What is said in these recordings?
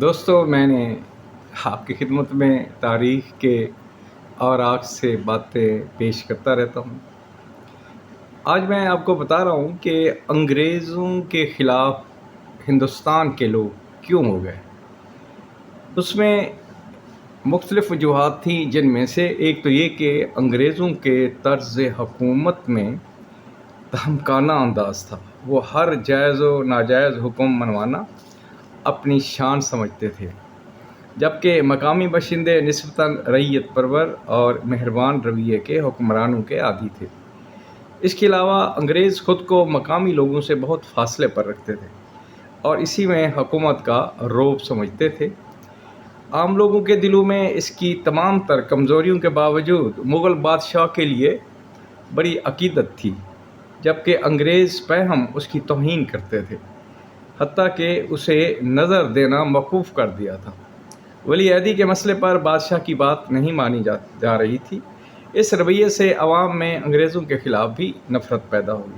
دوستو میں نے آپ کی خدمت میں تاریخ کے اوراق سے باتیں پیش کرتا رہتا ہوں۔ آج میں آپ کو بتا رہا ہوں کہ انگریزوں کے خلاف ہندوستان کے لوگ کیوں ہو گئے۔ اس میں مختلف وجوہات تھیں، جن میں سے ایک تو یہ کہ انگریزوں کے طرز حکومت میں تہمکانہ انداز تھا۔ وہ ہر جائز و ناجائز حکم منوانا اپنی شان سمجھتے تھے، جبکہ مقامی باشندے نسبتاً رعیت پرور اور مہربان رویے کے حکمرانوں کے عادی تھے۔ اس کے علاوہ انگریز خود کو مقامی لوگوں سے بہت فاصلے پر رکھتے تھے اور اسی میں حکومت کا رعب سمجھتے تھے۔ عام لوگوں کے دلوں میں اس کی تمام تر کمزوریوں کے باوجود مغل بادشاہ کے لیے بڑی عقیدت تھی، جبکہ انگریز پہم اس کی توہین کرتے تھے، حتیٰ کہ اسے نظر دینا موقوف کر دیا تھا۔ ولی عہدی کے مسئلے پر بادشاہ کی بات نہیں مانی جا رہی تھی۔ اس رویے سے عوام میں انگریزوں کے خلاف بھی نفرت پیدا ہوئی،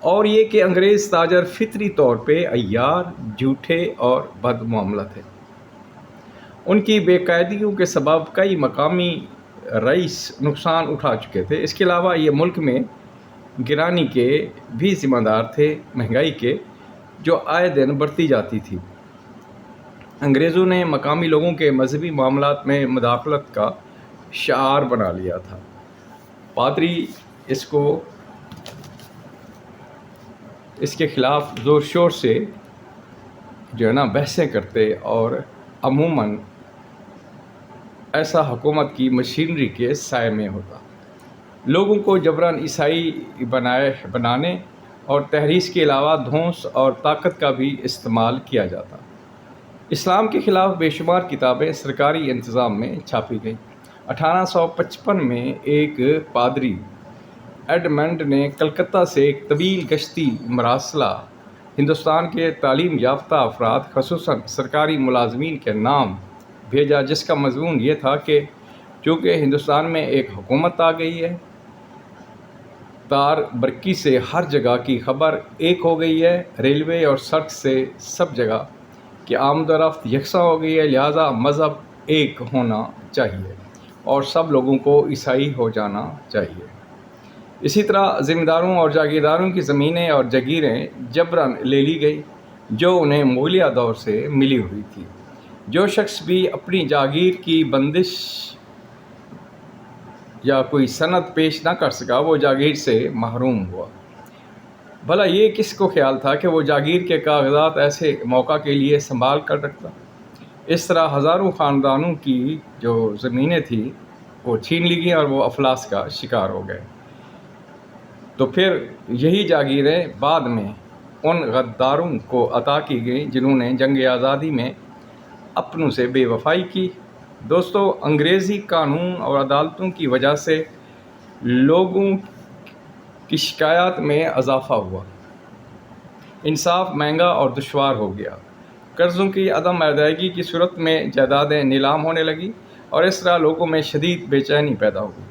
اور یہ کہ انگریز تاجر فطری طور پہ عیار، جھوٹے اور بد معاملہ تھے۔ ان کی بے قاعدگیوں کے سبب کئی مقامی رئیس نقصان اٹھا چکے تھے۔ اس کے علاوہ یہ ملک میں گرانی کے بھی ذمہ دار تھے، مہنگائی کے، جو آئے دن بڑھتی جاتی تھی۔ انگریزوں نے مقامی لوگوں کے مذہبی معاملات میں مداخلت کا شعار بنا لیا تھا۔ پادری اس کے خلاف زور شور سے بحثیں کرتے اور عموماً ایسا حکومت کی مشینری کے سائے میں ہوتا۔ لوگوں کو جبراً عیسائی بنانے اور تحریش کے علاوہ دھونس اور طاقت کا بھی استعمال کیا جاتا۔ اسلام کے خلاف بے شمار کتابیں سرکاری انتظام میں چھاپی گئیں۔ 1855 میں ایک پادری ایڈمنڈ نے کلکتہ سے ایک طویل گشتی مراسلہ ہندوستان کے تعلیم یافتہ افراد، خصوصاً سرکاری ملازمین کے نام بھیجا، جس کا مضمون یہ تھا کہ چونکہ ہندوستان میں ایک حکومت آ گئی ہے، تار برقی سے ہر جگہ کی خبر ایک ہو گئی ہے، ریلوے اور سڑک سے سب جگہ کی آمد و رفت یکساں ہو گئی ہے، لہٰذا مذہب ایک ہونا چاہیے اور سب لوگوں کو عیسائی ہو جانا چاہیے۔ اسی طرح ذمہ داروں اور جاگیرداروں کی زمینیں اور جگیریں جبراً لے لی گئی، جو انہیں مغلیہ دور سے ملی ہوئی تھی۔ جو شخص بھی اپنی جاگیر کی بندش یا کوئی سند پیش نہ کر سکا، وہ جاگیر سے محروم ہوا۔ بھلا یہ کس کو خیال تھا کہ وہ جاگیر کے کاغذات ایسے موقع کے لیے سنبھال کر رکھتا؟ اس طرح ہزاروں خاندانوں کی جو زمینیں تھیں وہ چھین لی گئیں اور وہ افلاس کا شکار ہو گئے۔ تو پھر یہی جاگیریں بعد میں ان غداروں کو عطا کی گئیں جنہوں نے جنگ آزادی میں اپنوں سے بے وفائی کی۔ دوستو، انگریزی قانون اور عدالتوں کی وجہ سے لوگوں کی شکایات میں اضافہ ہوا، انصاف مہنگا اور دشوار ہو گیا، قرضوں کی عدم ادائیگی کی صورت میں جائیدادیں نیلام ہونے لگیں اور اس طرح لوگوں میں شدید بے چینی پیدا ہوئی۔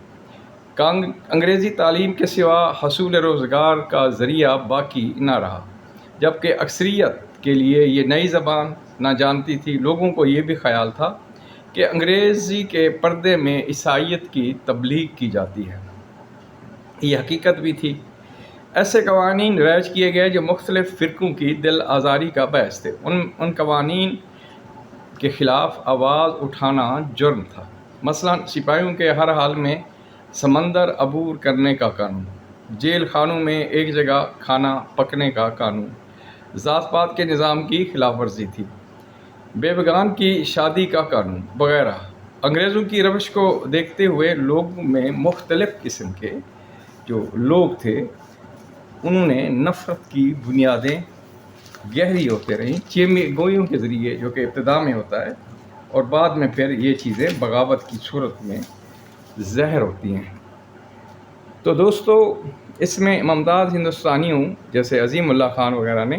انگریزی تعلیم کے سوا حصول روزگار کا ذریعہ باقی نہ رہا، جبکہ اکثریت کے لیے یہ نئی زبان نہ جانتی تھی۔ لوگوں کو یہ بھی خیال تھا کہ انگریزی کے پردے میں عیسائیت کی تبلیغ کی جاتی ہے۔ یہ حقیقت بھی تھی۔ ایسے قوانین رائج کیے گئے جو مختلف فرقوں کی دل آزاری کا باعث تھے۔ ان قوانین کے خلاف آواز اٹھانا جرم تھا۔ مثلاً سپاہیوں کے ہر حال میں سمندر عبور کرنے کا قانون، جیل خانوں میں ایک جگہ کھانا پکنے کا قانون، ذات پات کے نظام کی خلاف ورزی تھی، بیوگان کی شادی کا قانون وغیرہ۔ انگریزوں کی روش کو دیکھتے ہوئے لوگوں میں مختلف قسم کے جو لوگ تھے، انہوں نے نفرت کی بنیادیں گہری ہوتے رہیں، چیمے گوئیوں کے ذریعے، جو کہ ابتدا میں ہوتا ہے اور بعد میں پھر یہ چیزیں بغاوت کی صورت میں زہر ہوتی ہیں۔ تو دوستو، اس میں ممتاز ہندوستانیوں جیسے عظیم اللہ خان وغیرہ نے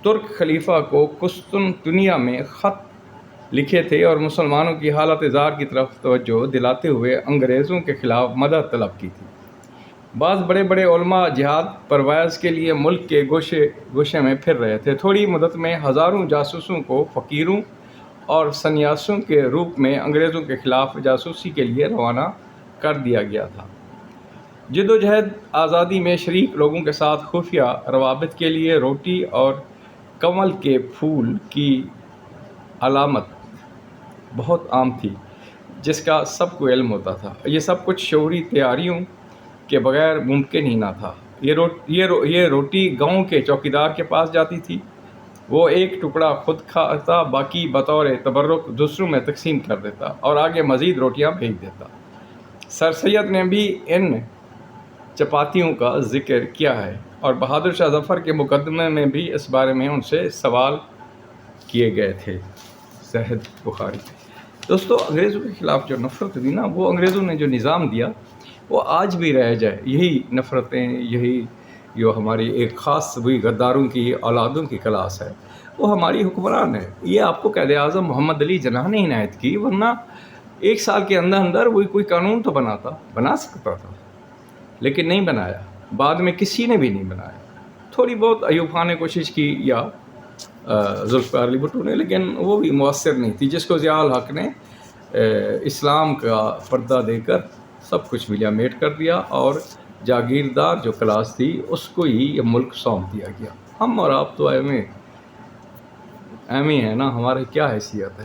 ترک خلیفہ کو قسطنطنیہ میں خط لکھے تھے اور مسلمانوں کی حالت زار کی طرف توجہ دلاتے ہوئے انگریزوں کے خلاف مدد طلب کی تھی۔ بعض بڑے بڑے علماء جہاد پروائز کے لیے ملک کے گوشے گوشے میں پھر رہے تھے۔ تھوڑی مدت میں ہزاروں جاسوسوں کو فقیروں اور سنیاسوں کے روپ میں انگریزوں کے خلاف جاسوسی کے لیے روانہ کر دیا گیا تھا۔ جد و جہد آزادی میں شریک لوگوں کے ساتھ خفیہ روابط کے لیے روٹی اور کنول کے پھول کی علامت بہت عام تھی، جس کا سب کو علم ہوتا تھا۔ یہ سب کچھ شعوری تیاریوں کے بغیر ممکن ہی نہ تھا۔ یہ روٹی گاؤں کے چوکیدار کے پاس جاتی تھی، وہ ایک ٹکڑا خود کھاتا، باقی بطور تبرک دوسروں میں تقسیم کر دیتا اور آگے مزید روٹیاں بھیج دیتا۔ سر سید نے بھی ان چپاتیوں کا ذکر کیا ہے اور بہادر شاہ ظفر کے مقدمے میں بھی اس بارے میں ان سے سوال کیے گئے تھے۔ صحیح بخاری۔ دوستو، انگریزوں کے خلاف جو نفرت تھی نا، وہ انگریزوں نے جو نظام دیا وہ آج بھی رہ جائے۔ یہی نفرتیں، یہی جو ہماری ایک خاص وہی غداروں کی اولادوں کی کلاس ہے، وہ ہماری حکمران ہے۔ یہ آپ کو قائد اعظم محمد علی جناح نے عنایت کی، ورنہ ایک سال کے اندر وہی کوئی قانون تو بنا سکتا تھا، لیکن نہیں بنایا۔ بعد میں کسی نے بھی نہیں بنایا۔ تھوڑی بہت ایوب خان نے کوشش کی یا ذوالفقار علی بھٹو نے، لیکن وہ بھی مؤثر نہیں تھی، جس کو ضیاء الحق نے اسلام کا پردہ دے کر سب کچھ ملیا میٹ کر دیا اور جاگیردار جو کلاس تھی اس کو ہی یہ ملک سونپ دیا گیا۔ ہم اور آپ تو ایم اے ہیں نا، ہمارے کیا حیثیت ہے؟